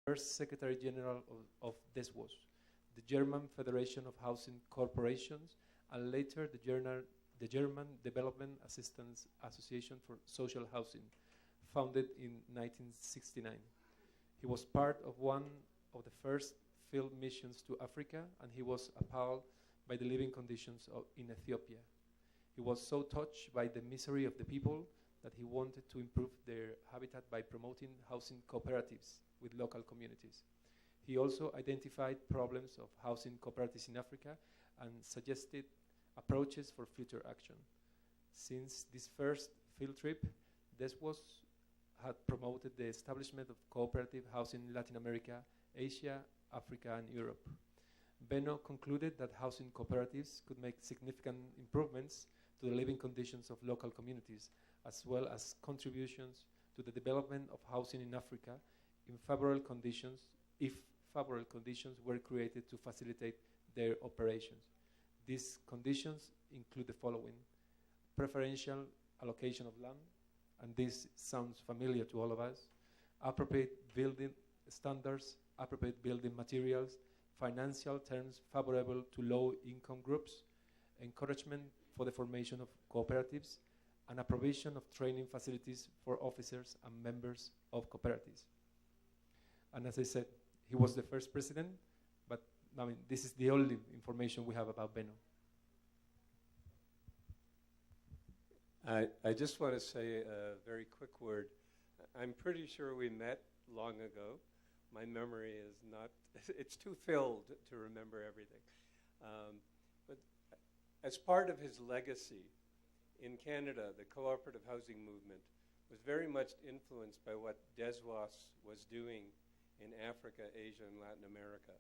first Secretary General of DESWOS, the German Federation of Housing Corporations, and later the German Development Assistance Association for Social Housing, founded in 1969. He was part of one of the first field missions to Africa, and he was appalled by the living conditions in Ethiopia. He was so touched by the misery of the people that he wanted to improve their habitat by promoting housing cooperatives with local communities. He also identified problems of housing cooperatives in Africa and suggested approaches for future action. Since this first field trip, DESWOS had promoted the establishment of cooperative housing in Latin America, Asia, Africa, and Europe. Benno concluded that housing cooperatives could make significant improvements to the living conditions of local communities, as well as contributions to the development of housing in Africa in favorable conditions, if favorable conditions were created to facilitate their operations. These conditions include the following: preferential allocation of land, and this sounds familiar to all of us, appropriate building standards, appropriate building materials, financial terms favorable to low-income groups, encouragement for the formation of cooperatives, and a provision of training facilities for officers and members of cooperatives. And as I said, he was the first president, but I mean, this is the only information we have about Benno. I just want to say a very quick word. I'm pretty sure we met long ago. My memory is not, it's too filled to remember everything. But as part of his legacy in Canada, the cooperative housing movement was very much influenced by what DESWOS was doing in Africa, Asia, and Latin America.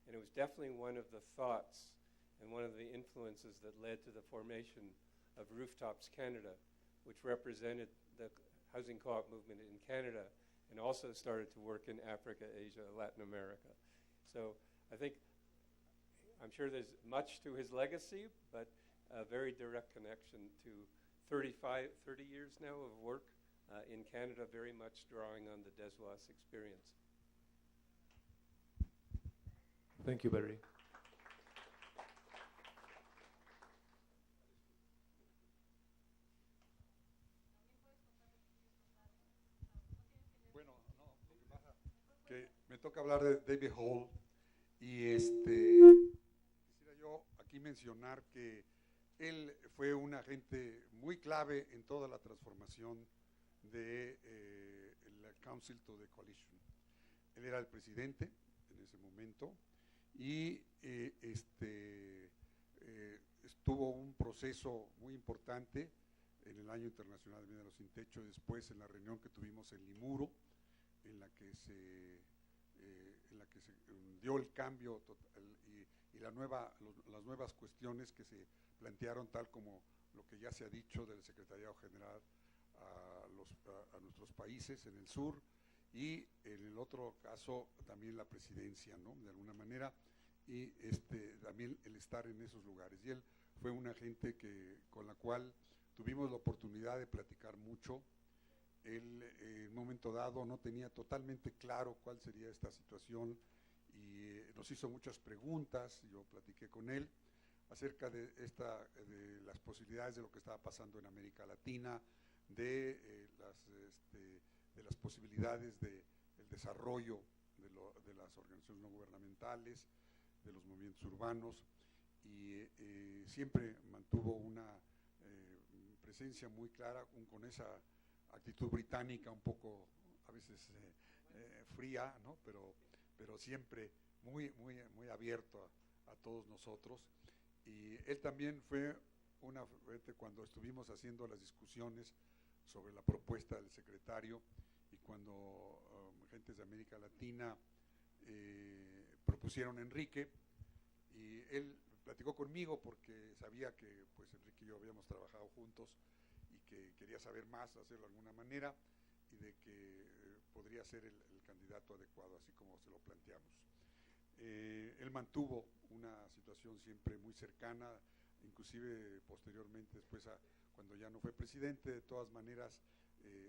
And it was definitely one of the thoughts and one of the influences that led to the formation of Rooftops Canada, which represented the housing co-op movement in Canada and also started to work in Africa, Asia, Latin America. So I think, I'm sure there's much to his legacy, but a very direct connection to 30 years now of work in Canada, very much drawing on the DESWOS experience. Thank you, Barry. Que me toca hablar de David Hall y quisiera yo aquí mencionar que él fue un agente muy clave en toda la transformación de la Council to the Coalition. Él era el presidente en ese momento y estuvo un proceso muy importante en el Año Internacional de Vivienda Sin Techo, después en la reunión que tuvimos en Limuru, en la que se dio el cambio total y las nuevas cuestiones que se plantearon, tal como lo que ya se ha dicho del Secretariado General a nuestros países en el sur, y en el otro caso también la presidencia, ¿no? De alguna manera, y también el estar en esos lugares. Y él fue una gente con la cual tuvimos la oportunidad de platicar mucho. Él en un momento dado no tenía totalmente claro cuál sería esta situación y nos hizo muchas preguntas. Yo platiqué con él acerca de las posibilidades de lo que estaba pasando en América Latina, de las posibilidades del desarrollo de las organizaciones no gubernamentales, de los movimientos urbanos, y siempre mantuvo una presencia muy clara con esa actitud británica un poco a veces fría, ¿no? pero siempre muy abierto a todos nosotros. Y él también fue cuando estuvimos haciendo las discusiones sobre la propuesta del secretario y cuando gentes de América Latina propusieron a Enrique, y él platicó conmigo porque sabía que pues Enrique y yo habíamos trabajado juntos y que quería saber más, hacerlo de alguna manera, y de que podría ser el candidato adecuado, así como se lo planteamos. Él mantuvo una situación siempre muy cercana, inclusive posteriormente, después cuando ya no fue presidente, de todas maneras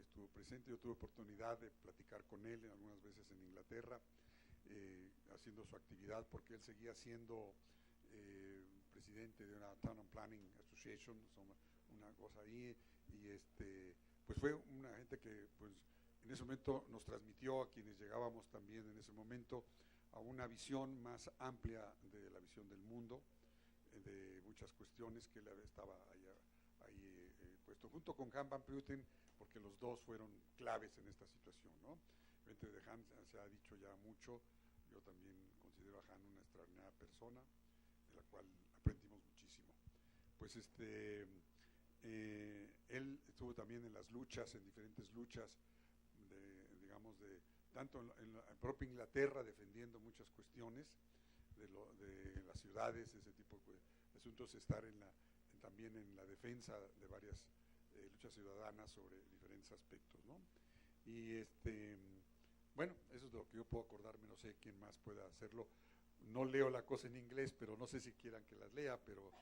estuvo presente. Yo tuve oportunidad de platicar con él algunas veces en Inglaterra, haciendo su actividad, porque él seguía siendo presidente de una Town and Planning Association, una cosa ahí, y pues fue una gente que pues en ese momento nos transmitió a quienes llegábamos también en ese momento a una visión más amplia de la visión del mundo, de muchas cuestiones que él estaba ahí puesto, junto con Han Van Pluten, porque los dos fueron claves en esta situación, ¿no? Entre de Han se ha dicho ya mucho. Yo también considero a Han una extraordinaria persona, de la cual aprendimos muchísimo. Pues él estuvo también en las luchas, en diferentes luchas, digamos, tanto en la propia Inglaterra, defendiendo muchas cuestiones de las ciudades, ese tipo de asuntos, estar también en la defensa de varias luchas ciudadanas sobre diferentes aspectos, ¿no? Y bueno, eso es de lo que yo puedo acordarme, no sé quién más pueda hacerlo. No leo la cosa en inglés, pero no sé si quieran que las lea, pero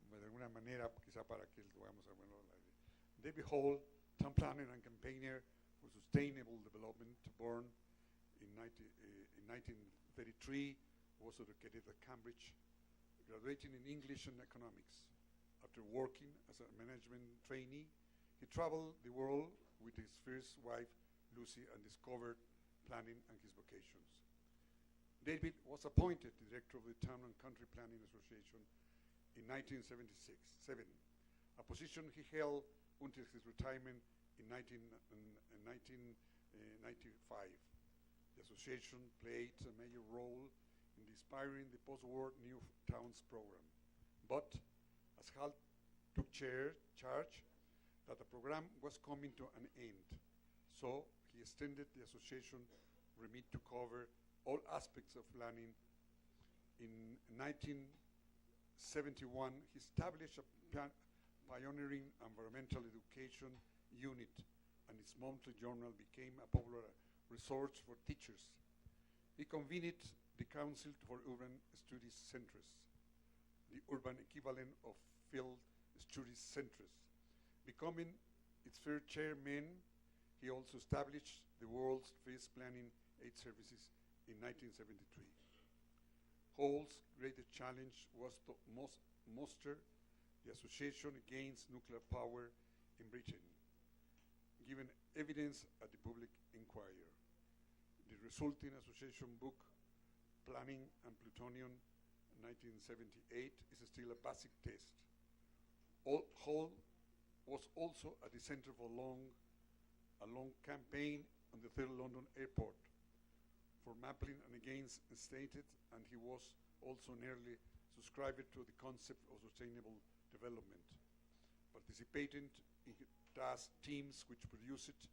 de alguna manera, quizá para que lo vamos a, bueno, David Hall, Town Planner and Campaigner for Sustainable Development, born in 1933, was educated at Cambridge, graduating in English and economics. After working as a management trainee, he traveled the world with his first wife, Lucy, and discovered planning and his vocations. David was appointed director of the Town and Country Planning Association in 1976, a position he held until his retirement in 1995. The association played a major role in inspiring the post-war New Towns program. But as Hal took charge, that the program was coming to an end. So he extended the association remit to cover all aspects of planning. In 1971, he established a pioneering environmental education unit, and its monthly journal became a popular resource for teachers. He convened the Council for Urban Studies Centres, the urban equivalent of field studies centres. Becoming its first chairman, he also established the world's first planning aid services in 1973. Hall's greatest challenge was to muster the association against nuclear power in Britain, given evidence at the public inquiry. The resulting association book, Planning and Plutonium, 1978, is still a basic test. Hall was also at the center of a long campaign on the third London airport for mapping and against stated, and he was also an early subscriber to the concept of sustainable development, participating in task teams which produced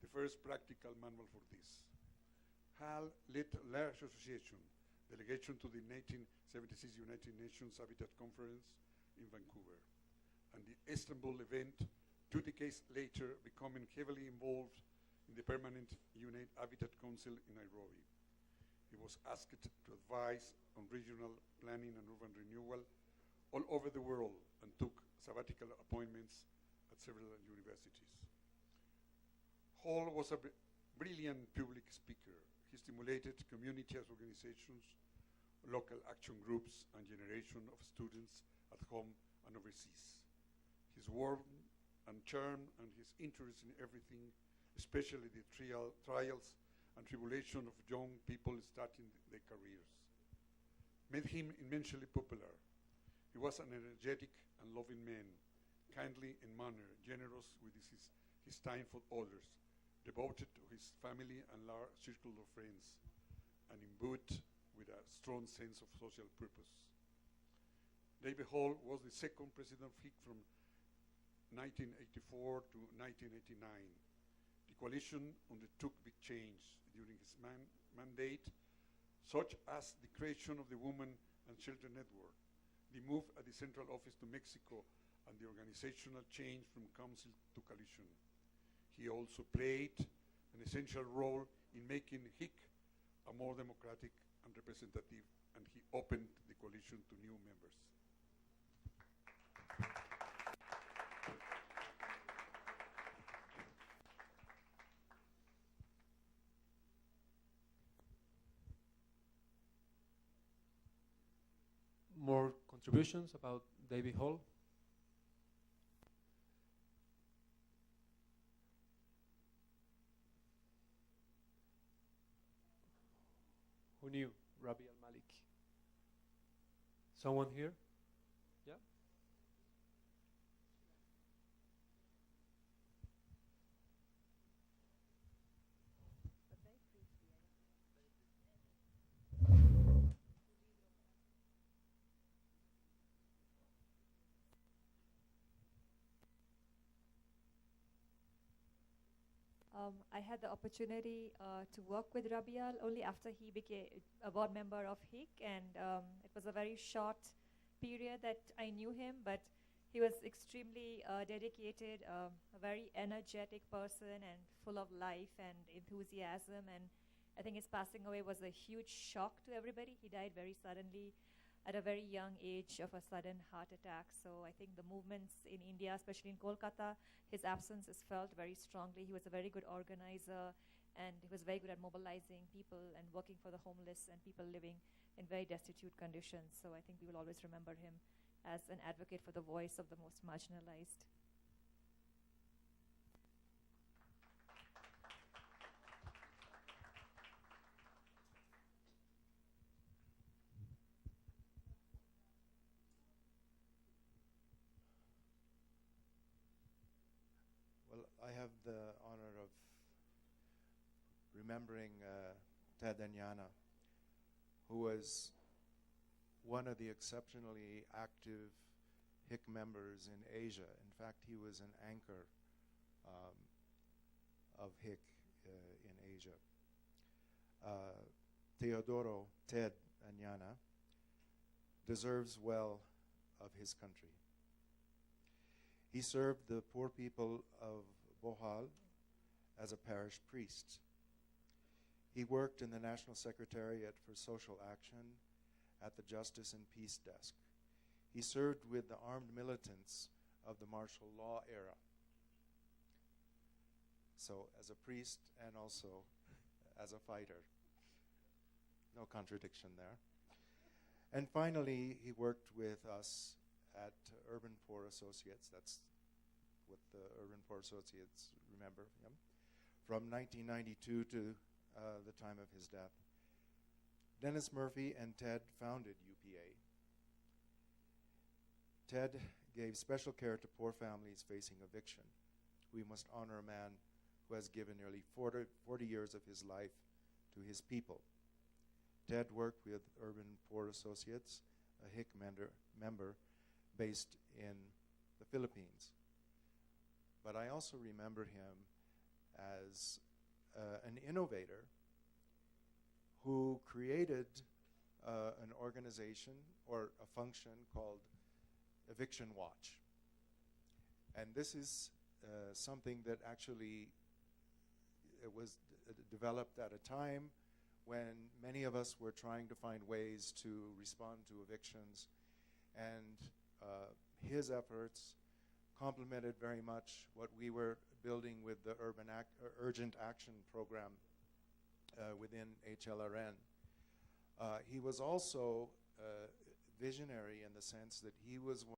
the first practical manual for this. Hal led a large association delegation to the 1976 United Nations Habitat Conference in Vancouver, and the Istanbul event 2 decades later, becoming heavily involved in the permanent UNED Habitat Council in Nairobi. He was asked to advise on regional planning and urban renewal all over the world, and took sabbatical appointments at several universities. Hall was a brilliant public speaker. He stimulated community organizations, local action groups, and generation of students at home and overseas. His warmth and charm and his interest in everything, especially the trials and tribulation of young people starting their careers, made him immensely popular. He was an energetic and loving man, kindly in manner, generous with his time for others, devoted to his family and large circle of friends, and imbued with a strong sense of social purpose. David Hall was the second president of HIC from 1984 to 1989. The coalition undertook big change during his mandate, such as the creation of the Women and Children Network, the move at the central office to Mexico, and the organizational change from council to coalition. He also played an essential role in making HIC a more democratic and representative, and he opened the coalition to new members. more contributions about David Hall? Who knew Rabi al-Malik? Someone here? Yeah? I had the opportunity to work with Rabial only after he became a board member of HIC, and it was a very short period that I knew him, but he was extremely dedicated, a very energetic person and full of life and enthusiasm, and I think his passing away was a huge shock to everybody. He died very suddenly at a very young age of a sudden heart attack. So I think the movements in India, especially in Kolkata, his absence is felt very strongly. He was a very good organizer, and he was very good at mobilizing people and working for the homeless and people living in very destitute conditions. So I think we will always remember him as an advocate for the voice of the most marginalized. Well, I have the honor of remembering Ted Anyana, who was one of the exceptionally active HIC members in Asia. In fact, he was an anchor of HIC in Asia. Teodoro Ted Anyana deserves well of his country. He served the poor people of Bohal as a parish priest. He worked in the National Secretariat for Social Action at the Justice and Peace Desk. He served with the armed militants of the martial law era. So as a priest and also as a fighter. No contradiction there. And finally, he worked with us at Urban Poor Associates. That's what the Urban Poor Associates remember him, from 1992 to the time of his death. Dennis Murphy and Ted founded UPA. Ted gave special care to poor families facing eviction. We must honor a man who has given nearly 40 years of his life to his people. Ted worked with Urban Poor Associates, a HIC member based in the Philippines. But I also remember him as an innovator who created an organization or a function called Eviction Watch. And this is something that actually was developed at a time when many of us were trying to find ways to respond to evictions, and his efforts complemented very much what we were building with the Urgent Action Program within HLRN. He was also visionary in the sense that he was